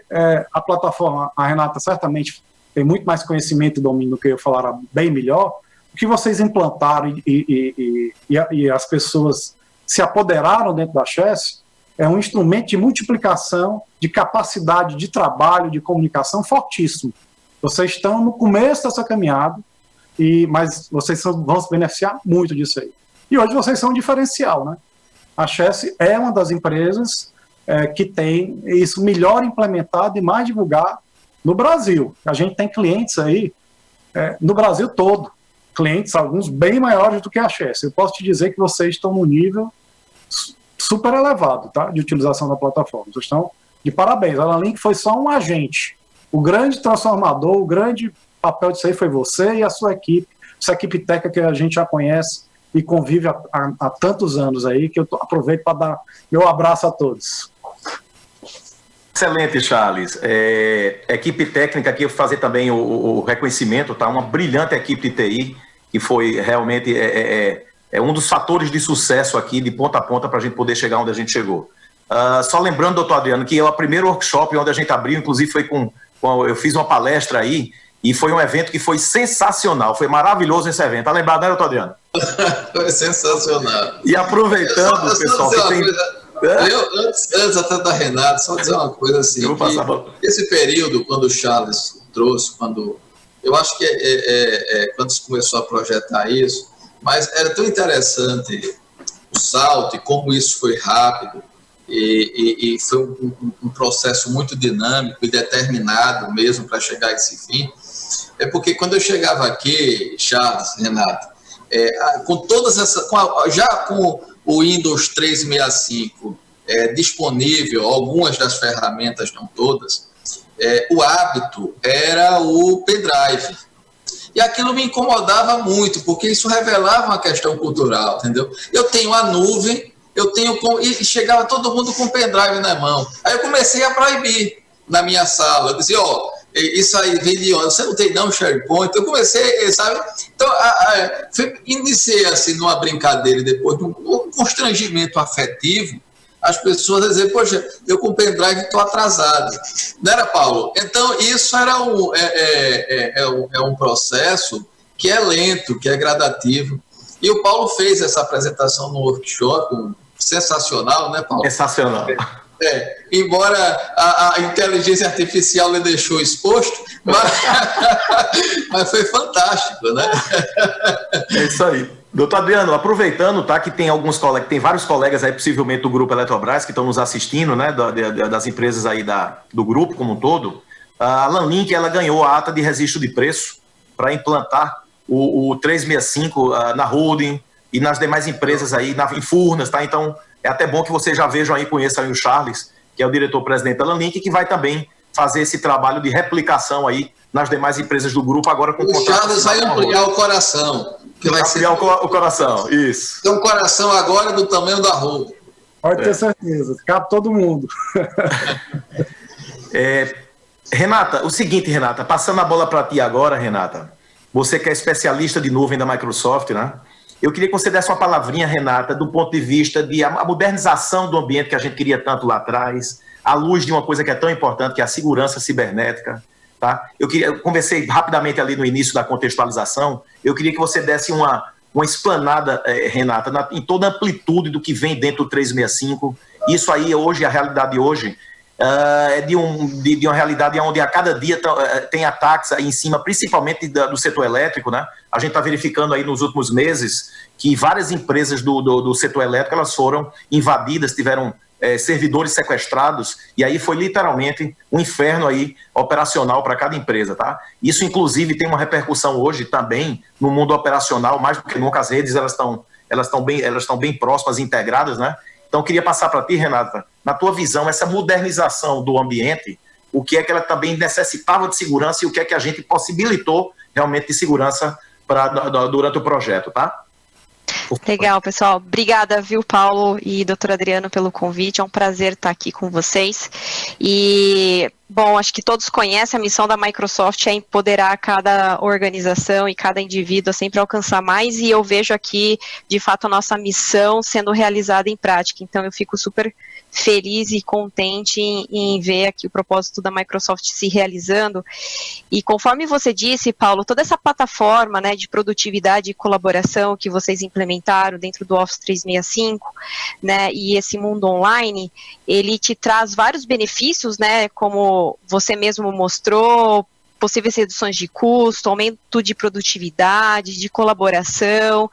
a plataforma, a Renata certamente tem muito mais conhecimento e domínio do que eu falar bem melhor, o que vocês implantaram e as pessoas se apoderaram dentro da Chess é um instrumento de multiplicação, de capacidade de trabalho, de comunicação fortíssimo. Vocês estão no começo dessa caminhada, mas vocês vão se beneficiar muito disso aí. E hoje vocês são um diferencial, né? A Chess é uma das empresas que tem isso melhor implementado e mais divulgado no Brasil. A gente tem clientes aí no Brasil todo, clientes, alguns bem maiores do que a Chess. Eu posso te dizer que vocês estão no nível super elevado, tá, de utilização da plataforma. Vocês estão de parabéns. A Link foi só um agente. O grande transformador, o grande papel disso aí foi você e a sua equipe, essa equipe técnica que a gente já conhece e convive há tantos anos aí, que eu aproveito para dar meu abraço a todos. Excelente, Charles. Equipe técnica aqui, eu vou fazer também o reconhecimento, tá? Uma brilhante equipe de TI, que foi realmente um dos fatores de sucesso aqui, de ponta a ponta, para a gente poder chegar onde a gente chegou. Só lembrando, doutor Adriano, que o primeiro workshop onde a gente abriu, inclusive foi eu fiz uma palestra aí, e foi um evento que foi sensacional, foi maravilhoso esse evento. Tá lembrado, né, doutor Adriano? Foi sensacional. E aproveitando, pessoal, que tem... Antes até da Renata, só dizer uma coisa assim, esse período, quando o Charles trouxe, eu acho que quando se começou a projetar isso, mas era tão interessante o salto e como isso foi rápido, e foi um processo muito dinâmico e determinado mesmo para chegar a esse fim, porque quando eu chegava aqui, Charles, Renata, com todas essas, já com o Windows 365 disponível, algumas das ferramentas, não todas, o hábito era o pendrive. E aquilo me incomodava muito, porque isso revelava uma questão cultural, entendeu? Eu tenho a nuvem, e chegava todo mundo com pendrive na mão. Aí eu comecei a proibir na minha sala. Eu dizia, isso aí vem de onde? Você não tem não SharePoint? Eu comecei, sabe? Então, iniciei assim numa brincadeira e depois num constrangimento afetivo, as pessoas dizer, poxa, eu com pendrive estou atrasado. Não era, Paulo? Então, isso era um processo que é lento, que é gradativo. E o Paulo fez essa apresentação no workshop, sensacional, né, Paulo? Sensacional. Embora a inteligência artificial lhe deixou exposto, mas foi fantástico, né? É isso aí. Doutor Adriano, aproveitando, tá, que tem tem vários colegas aí, possivelmente do Grupo Eletrobras, que estão nos assistindo, né, das empresas aí do grupo como um todo, a Lanlink, ela ganhou a ata de registro de preço para implantar o 365 na holding e nas demais empresas aí, em Furnas, tá? Então, é até bom que vocês já vejam aí, conheçam aí o Charles, que é o diretor-presidente da Lanlink, que vai também fazer esse trabalho de replicação aí nas demais empresas do grupo, agora com o Charles vai ampliar o coração. Que vai ampliar o coração, isso. Tem um coração agora do tamanho da holding. Pode ter certeza, cabe todo mundo. Renata, o seguinte, Renata, passando a bola para ti agora, Renata, você que é especialista de nuvem da Microsoft, né? Eu queria que você desse uma palavrinha, Renata, do ponto de vista de a modernização do ambiente que a gente queria tanto lá atrás, à luz de uma coisa que é tão importante, que é a segurança cibernética, tá? Eu conversei rapidamente ali no início da contextualização, eu queria que você desse uma explanada, Renata, em toda a amplitude do que vem dentro do 365. Isso aí, hoje, a realidade de hoje, é de uma realidade onde a cada dia tem ataques aí em cima, principalmente do setor elétrico, né? A gente está verificando aí nos últimos meses que várias empresas do setor elétrico elas foram invadidas, tiveram servidores sequestrados, e aí foi literalmente um inferno aí operacional para cada empresa, tá? Isso, inclusive, tem uma repercussão hoje também no mundo operacional, mais do que nunca as redes elas estão bem próximas, integradas, né? Então, eu queria passar para ti, Renata, na tua visão, essa modernização do ambiente, o que é que ela também necessitava de segurança e o que é que a gente possibilitou realmente de segurança durante o projeto, tá? Legal, pessoal. Obrigada, viu, Paulo e doutor Adriano, pelo convite. É um prazer estar aqui com vocês. E, bom, acho que todos conhecem a missão da Microsoft é empoderar cada organização e cada indivíduo a sempre alcançar mais, e eu vejo aqui, de fato, a nossa missão sendo realizada em prática. Então, eu fico super feliz e contente em ver aqui o propósito da Microsoft se realizando. E conforme você disse, Paulo, toda essa plataforma, né, de produtividade e colaboração que vocês implementaram dentro do Office 365, né, e esse mundo online, ele te traz vários benefícios, né, como você mesmo mostrou, possíveis reduções de custo, aumento de produtividade, de colaboração,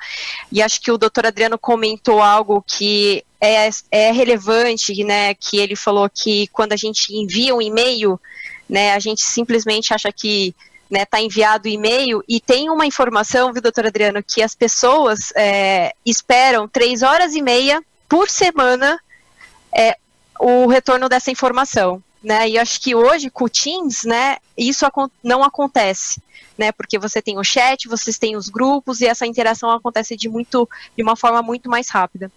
e acho que o doutor Adriano comentou algo que é relevante, né, que ele falou que quando a gente envia um e-mail, né, a gente simplesmente acha que está enviado o e-mail e tem uma informação, viu, doutor Adriano, que as pessoas esperam 3h30 por semana o retorno dessa informação. Né, e acho que hoje com o Teams, né, isso não acontece, né, porque você tem o chat, vocês têm os grupos e essa interação acontece de uma forma muito mais rápida.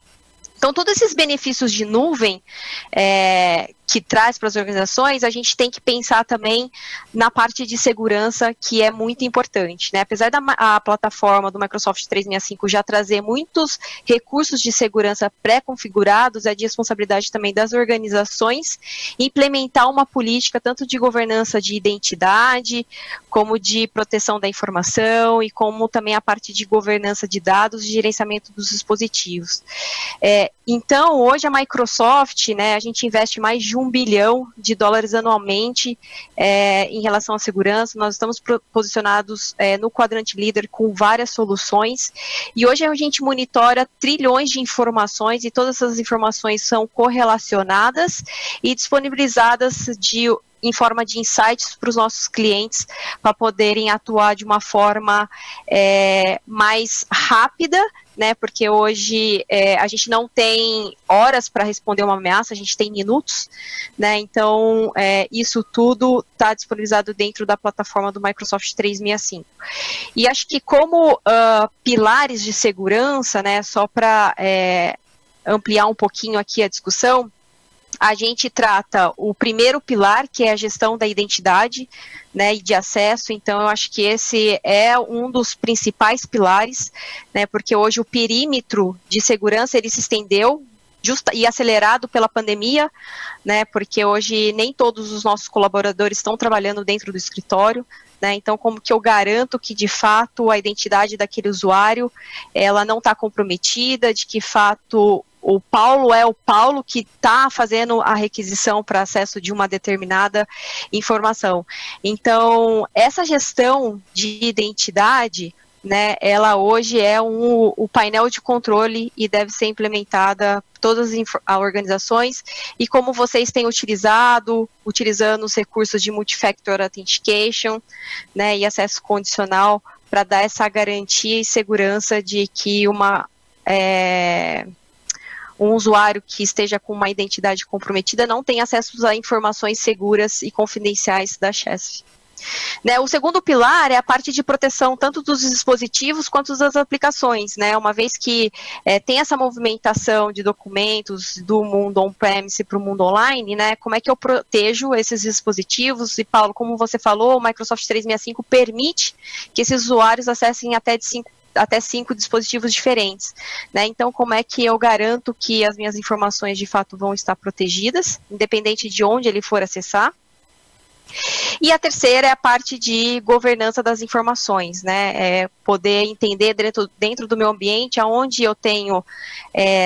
Então, todos esses benefícios de nuvem que traz para as organizações, a gente tem que pensar também na parte de segurança, que é muito importante, né? Apesar da a plataforma do Microsoft 365 já trazer muitos recursos de segurança pré-configurados, é de responsabilidade também das organizações implementar uma política tanto de governança de identidade, como de proteção da informação e como também a parte de governança de dados e gerenciamento dos dispositivos. Então, hoje a Microsoft, né, a gente investe mais de $1 bilhão anualmente em relação à segurança. Nós estamos posicionados no quadrante líder com várias soluções, e hoje a gente monitora trilhões de informações, e todas essas informações são correlacionadas e disponibilizadas em forma de insights para os nossos clientes, para poderem atuar de uma forma mais rápida, né, porque hoje a gente não tem horas para responder uma ameaça, a gente tem minutos, né, então isso tudo está disponibilizado dentro da plataforma do Microsoft 365. E acho que como pilares de segurança, né, só para ampliar um pouquinho aqui a discussão, a gente trata o primeiro pilar, que é a gestão da identidade, né, e de acesso. Então eu acho que esse é um dos principais pilares, né, porque hoje o perímetro de segurança ele se estendeu e acelerado pela pandemia, né, porque hoje nem todos os nossos colaboradores estão trabalhando dentro do escritório, né, então como que eu garanto que de fato a identidade daquele usuário ela não está comprometida, de que fato o Paulo é o Paulo que está fazendo a requisição para acesso de uma determinada informação. Então, essa gestão de identidade, né, ela hoje é o painel de controle e deve ser implementada por todas as organizações, e como vocês têm utilizando os recursos de Multi-Factor Authentication, né, e acesso condicional para dar essa garantia e segurança de que um usuário que esteja com uma identidade comprometida não tem acesso a informações seguras e confidenciais da Chesf. Né, o segundo pilar é a parte de proteção tanto dos dispositivos quanto das aplicações, né, uma vez que tem essa movimentação de documentos do mundo on-premise para o mundo online, né, como é que eu protejo esses dispositivos? E Paulo, como você falou, o Microsoft 365 permite que esses usuários acessem até 5 dispositivos diferentes, né? Então, como é que eu garanto que as minhas informações de fato vão estar protegidas, independente de onde ele for acessar? E a terceira é a parte de governança das informações, né? Poder entender dentro do meu ambiente aonde eu tenho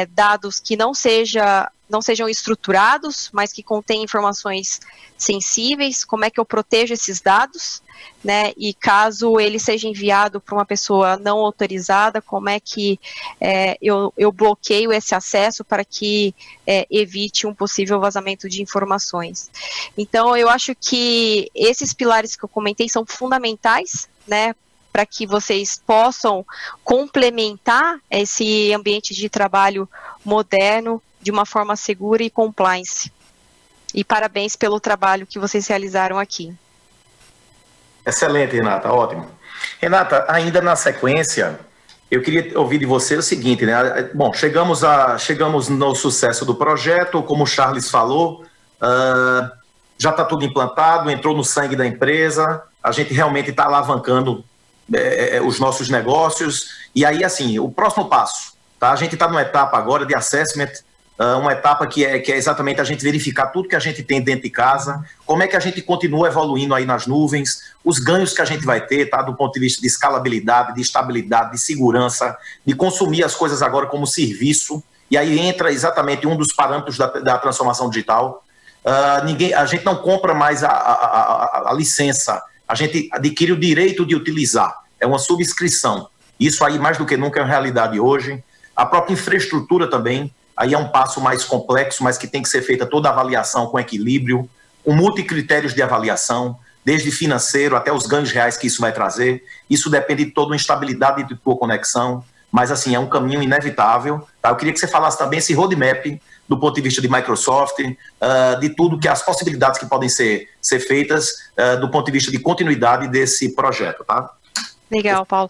dados que não sejam estruturados, mas que contêm informações sensíveis, como é que eu protejo esses dados, né, e caso ele seja enviado para uma pessoa não autorizada, como é que eu bloqueio esse acesso para que evite um possível vazamento de informações. Então, eu acho que esses pilares que eu comentei são fundamentais, né, para que vocês possam complementar esse ambiente de trabalho moderno de uma forma segura e compliance. E parabéns pelo trabalho que vocês realizaram aqui. Excelente, Renata, ótimo. Renata, ainda na sequência, eu queria ouvir de você o seguinte, né? Bom, chegamos no sucesso do projeto, como o Charles falou, já está tudo implantado, entrou no sangue da empresa, a gente realmente está alavancando os nossos negócios, e aí, assim, o próximo passo, tá? A gente está numa etapa agora de assessment, uma etapa que é exatamente a gente verificar tudo que a gente tem dentro de casa, como é que a gente continua evoluindo aí nas nuvens, os ganhos que a gente vai ter, tá, do ponto de vista de escalabilidade, de estabilidade, de segurança, de consumir as coisas agora como serviço, e aí entra exatamente um dos parâmetros da transformação digital. A gente não compra mais a licença, a gente adquire o direito de utilizar, é uma subscrição. Isso aí, mais do que nunca, é uma realidade hoje. A própria infraestrutura também, aí é um passo mais complexo, mas que tem que ser feita toda a avaliação com equilíbrio, com multicritérios de avaliação, desde financeiro até os ganhos reais que isso vai trazer. Isso depende de toda uma estabilidade de tua conexão, mas assim, é um caminho inevitável. Tá? Eu queria que você falasse também esse roadmap do ponto de vista de Microsoft, de tudo que as possibilidades que podem ser feitas do ponto de vista de continuidade desse projeto, tá? Legal, Paulo.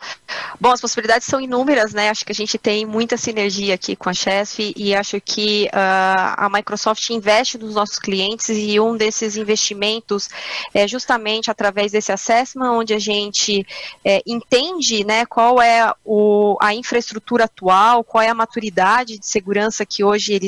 Bom, as possibilidades são inúmeras, né? Acho que a gente tem muita sinergia aqui com a Chesf e acho que a Microsoft investe nos nossos clientes e um desses investimentos é justamente através desse assessment, onde a gente entende, né, qual é a infraestrutura atual, qual é a maturidade de segurança que hoje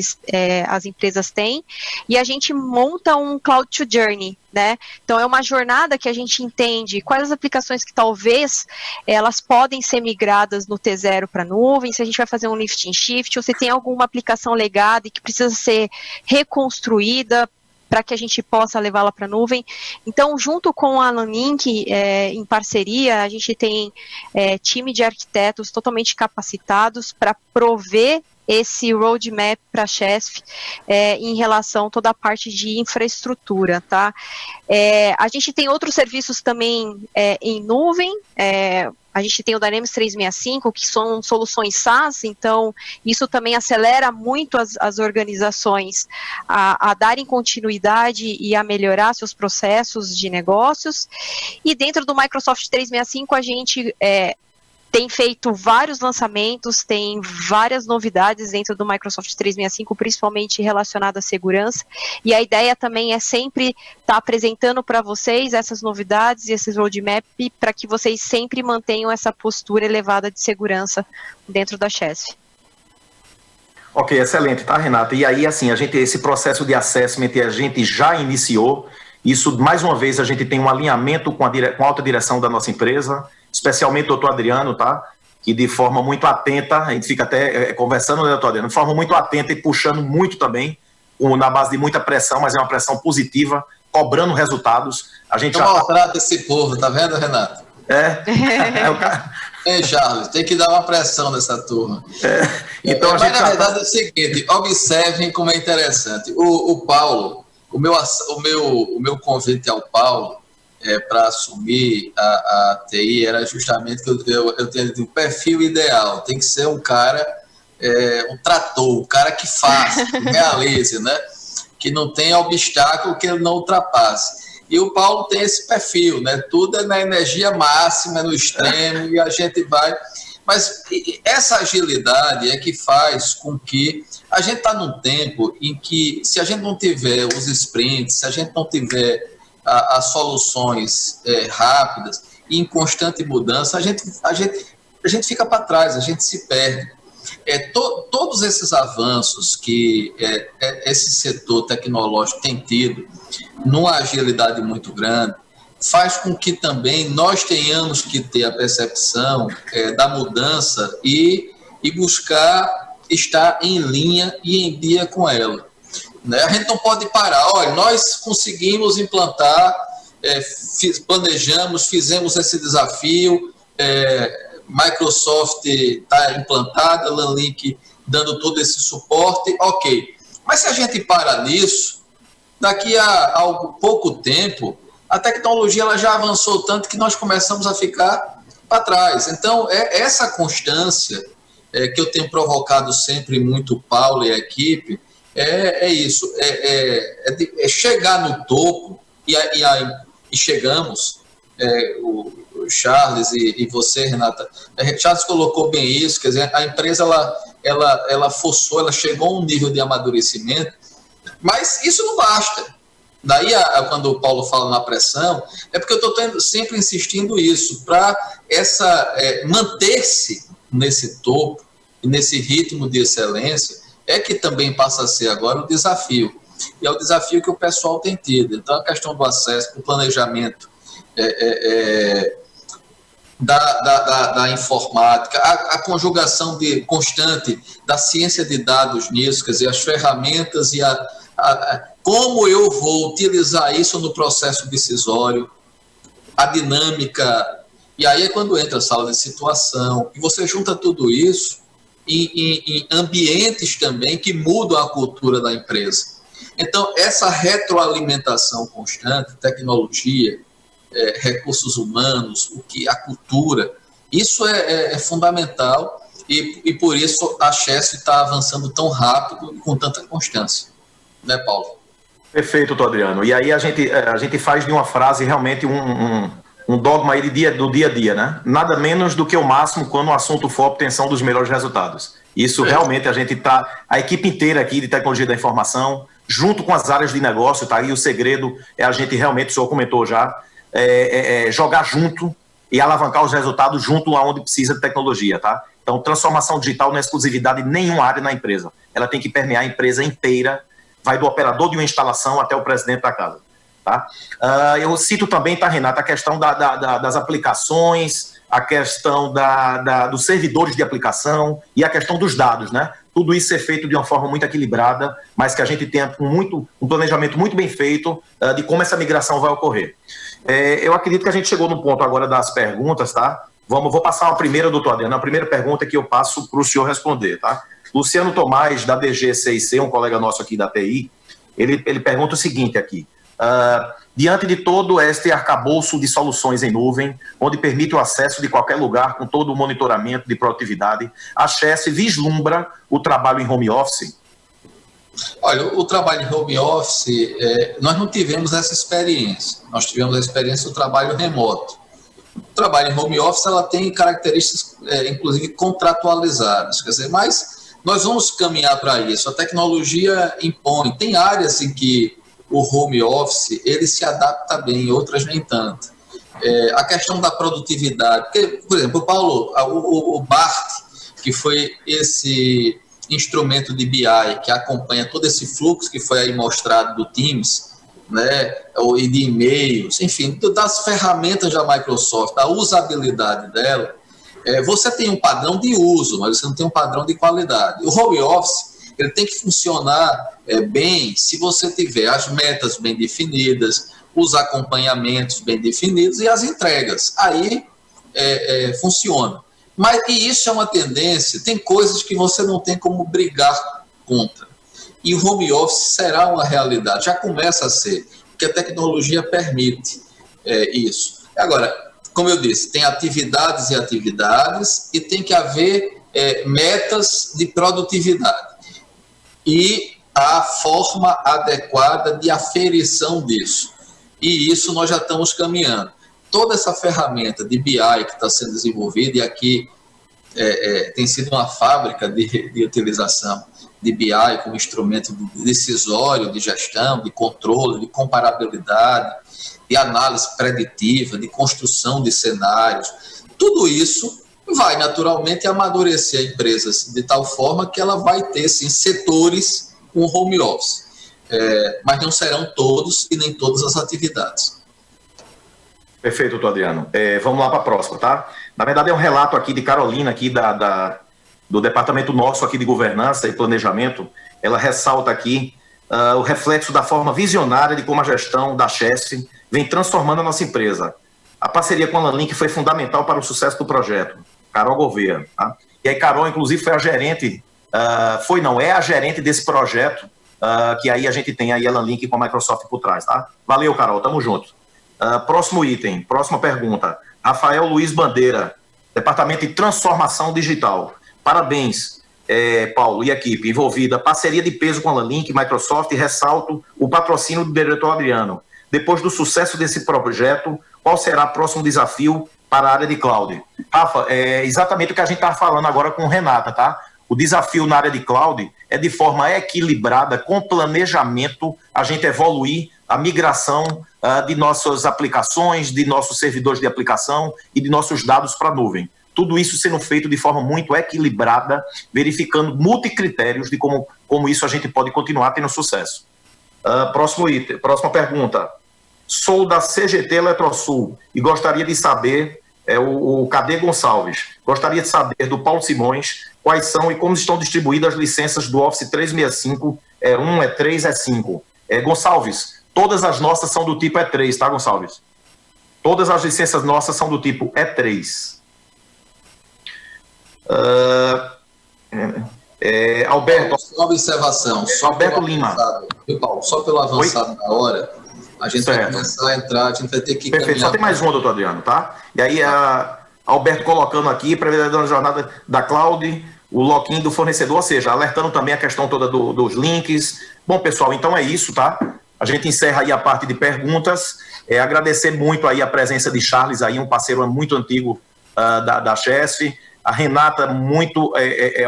as empresas têm, e a gente monta um Cloud to Journey, né? Então é uma jornada que a gente entende quais as aplicações que talvez elas podem ser migradas no T0 para a nuvem, se a gente vai fazer um lift and shift, ou se tem alguma aplicação legada e que precisa ser reconstruída para que a gente possa levá-la para a nuvem. Então, junto com a Lanlink, em parceria, a gente tem time de arquitetos totalmente capacitados para prover esse roadmap para a Chesf em relação a toda a parte de infraestrutura, tá? A gente tem outros serviços também em nuvem, a gente tem o Dynamics 365, que são soluções SaaS, então isso também acelera muito as organizações a darem continuidade e a melhorar seus processos de negócios. E dentro do Microsoft 365, a gente tem feito vários lançamentos, tem várias novidades dentro do Microsoft 365, principalmente relacionado à segurança, e a ideia também é sempre estar apresentando para vocês essas novidades e esses roadmap para que vocês sempre mantenham essa postura elevada de segurança dentro da Chesf. Ok, excelente, tá, Renata? E aí, assim, esse processo de assessment a gente já iniciou. Isso, mais uma vez, a gente tem um alinhamento com a alta direção da nossa empresa, especialmente o doutor Adriano, tá? Que de forma muito atenta, a gente fica até conversando, né, doutor Adriano? De forma muito atenta e puxando muito também, na base de muita pressão, mas é uma pressão positiva, cobrando resultados. A gente já maltrata esse povo, tá vendo, Renato? O cara... Charles, tem que dar uma pressão nessa turma. Então, mas na verdade é o seguinte, observem como é interessante. O Paulo, o meu convite ao Paulo para assumir a TI era justamente que eu tenho um perfil ideal, tem que ser um cara, um trator, um cara que faça, que realize, né? Que não tenha obstáculo que ele não ultrapasse. E o Paulo tem esse perfil, né? Tudo é na energia máxima, no extremo, e a gente vai... Mas essa agilidade é que faz com que a gente está num tempo em que, se a gente não tiver os sprints, se a gente não tiver as soluções rápidas e em constante mudança, a gente fica para trás, a gente se perde. Todos esses avanços que esse setor tecnológico tem tido, numa agilidade muito grande, faz com que também nós tenhamos que ter a percepção da mudança e buscar estar em linha e em dia com ela. Né? A gente não pode parar. Olha, nós conseguimos implantar, planejamos, fizemos esse desafio, Microsoft está implantada, Lanlink dando todo esse suporte, ok. Mas se a gente para nisso, daqui a pouco tempo, a tecnologia ela já avançou tanto que nós começamos a ficar para trás. Então, essa constância que eu tenho provocado sempre muito o Paulo e a equipe, isso, chegar no topo, e chegamos, o Charles e você, Renata, Charles colocou bem isso, quer dizer, a empresa ela forçou, ela chegou a um nível de amadurecimento, mas isso não basta. Daí, quando o Paulo fala na pressão, é porque eu estou sempre insistindo isso, para manter-se nesse topo, e nesse ritmo de excelência, que também passa a ser agora o desafio. E é o desafio que o pessoal tem tido. Então, a questão do acesso, do planejamento, da informática, a conjugação constante da ciência de dados nisso, quer dizer, as ferramentas e como eu vou utilizar isso no processo decisório, a dinâmica, e aí é quando entra a sala de situação, e você junta tudo isso em ambientes também que mudam a cultura da empresa. Então, essa retroalimentação constante, tecnologia, recursos humanos, a cultura, isso é fundamental e por isso a Chesf está avançando tão rápido e com tanta constância. Né, Paulo? Perfeito, doutor Adriano. E aí a gente faz de uma frase realmente um dogma aí do dia a dia, né? Nada menos do que o máximo quando o assunto for a obtenção dos melhores resultados. Isso realmente a equipe inteira aqui de tecnologia da informação, junto com as áreas de negócio, tá? E o segredo é a gente realmente, o senhor comentou já, jogar junto e alavancar os resultados junto aonde precisa de tecnologia, tá? Então, transformação digital não é exclusividade de nenhuma área na empresa. Ela tem que permear a empresa inteira, vai do operador de uma instalação até o presidente da casa. Tá? Eu cito também, tá, Renata, a questão das aplicações, a questão dos servidores de aplicação e a questão dos dados, né? Tudo isso é feito de uma forma muito equilibrada, mas que a gente tenha um planejamento muito bem feito de como essa migração vai ocorrer. Eu acredito que a gente chegou no ponto agora das perguntas, tá? Vou passar a primeira, doutor Adriano, a primeira pergunta que eu passo para o senhor responder, tá? Luciano Tomás, da DG6C, um colega nosso aqui da TI, ele pergunta o seguinte aqui: diante de todo este arcabouço de soluções em nuvem, onde permite o acesso de qualquer lugar com todo o monitoramento de produtividade, a Chess vislumbra o trabalho em home office? Olha, o trabalho em home office, nós não tivemos essa experiência. Nós tivemos a experiência do trabalho remoto. O trabalho em home office, ela tem características, inclusive, contratualizadas. Quer dizer, mas nós vamos caminhar para isso. A tecnologia impõe. Tem áreas em que o home office, ele se adapta bem, outras nem tanto. A questão da produtividade. Porque, por exemplo, Paulo, o BART, que foi esse instrumento de BI que acompanha todo esse fluxo que foi aí mostrado do Teams, né, e de e-mails, enfim, das ferramentas da Microsoft, a usabilidade dela, você tem um padrão de uso, mas você não tem um padrão de qualidade. O home office, ele tem que funcionar bem se você tiver as metas bem definidas, os acompanhamentos bem definidos e as entregas. Aí funciona. E isso é uma tendência, tem coisas que você não tem como brigar contra. E o home office será uma realidade, já começa a ser, porque a tecnologia permite isso. Agora, como eu disse, tem atividades e atividades e tem que haver metas de produtividade. E a forma adequada de aferição disso. E isso nós já estamos caminhando. Toda essa ferramenta de BI que está sendo desenvolvida, e aqui tem sido uma fábrica de utilização de BI como instrumento decisório, de gestão, de controle, de comparabilidade, de análise preditiva, de construção de cenários. Tudo isso vai naturalmente amadurecer empresas de tal forma que ela vai ter, sim, setores com home office. Mas não serão todos e nem todas as atividades. Perfeito, doutor Adriano. Vamos lá para a próxima, tá? Na verdade, é um relato aqui de Carolina, aqui do departamento nosso aqui de governança e planejamento. Ela ressalta aqui o reflexo da forma visionária de como a gestão da Chess vem transformando a nossa empresa. A parceria com a Lanlink foi fundamental para o sucesso do projeto. Carol Gouveia, tá? E aí Carol, inclusive, foi a gerente, é a gerente desse projeto, que aí a gente tem aí a Lanlink com a Microsoft por trás, tá? Valeu, Carol, tamo junto. Próximo item, próxima pergunta. Rafael Luiz Bandeira, Departamento de Transformação Digital. Parabéns, Paulo e equipe envolvida. Parceria de peso com a Lanlink, Microsoft, e ressalto o patrocínio do diretor Adriano. Depois do sucesso desse projeto, qual será o próximo desafio para a área de cloud? Rafa, é exatamente o que a gente está falando agora com Renata, tá? O desafio na área de cloud é de forma equilibrada, com planejamento, a gente evoluir a migração de nossas aplicações, de nossos servidores de aplicação e de nossos dados para a nuvem. Tudo isso sendo feito de forma muito equilibrada, verificando multicritérios de como isso a gente pode continuar tendo sucesso. Próximo item, próxima pergunta. Sou da CGT Eletrosul e gostaria de saber, o Cadê Gonçalves, gostaria de saber do Paulo Simões quais são e como estão distribuídas as licenças do Office 365, E1, E3, E5. Gonçalves, todas as nossas são do tipo E3, tá, Gonçalves? Todas as licenças nossas são do tipo E3. Alberto. Só uma observação. Alberto Lima. Viu, Paulo? Só pelo avançado da hora, a gente vai começar a entrar, a gente vai ter que Perfeito, só tem mais uma, doutor Adriano, tá? E aí, Alberto colocando aqui, prevedendo a jornada da cloud, o login do fornecedor, ou seja, alertando também a questão toda dos links. Bom, pessoal, então é isso, tá? a gente encerra aí a parte de perguntas. Agradecer muito aí a presença de Charles, aí, um parceiro muito antigo da Chesf. A Renata, muito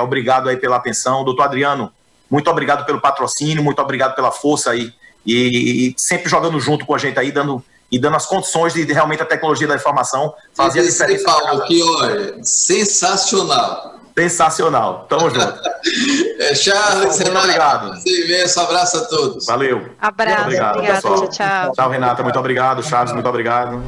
obrigado aí pela atenção. Doutor Adriano, muito obrigado pelo patrocínio, muito obrigado pela força aí. E sempre jogando junto com a gente aí, dando as condições de realmente a tecnologia da informação fazer a diferença. Paulo, que olha, sensacional. Sensacional. Tamo junto. Charles, muito obrigado. Imenso abraço a todos. Valeu. Abraço, obrigado. Pessoal. Tchau. Tchau, Renata, muito obrigado. Charles, muito obrigado.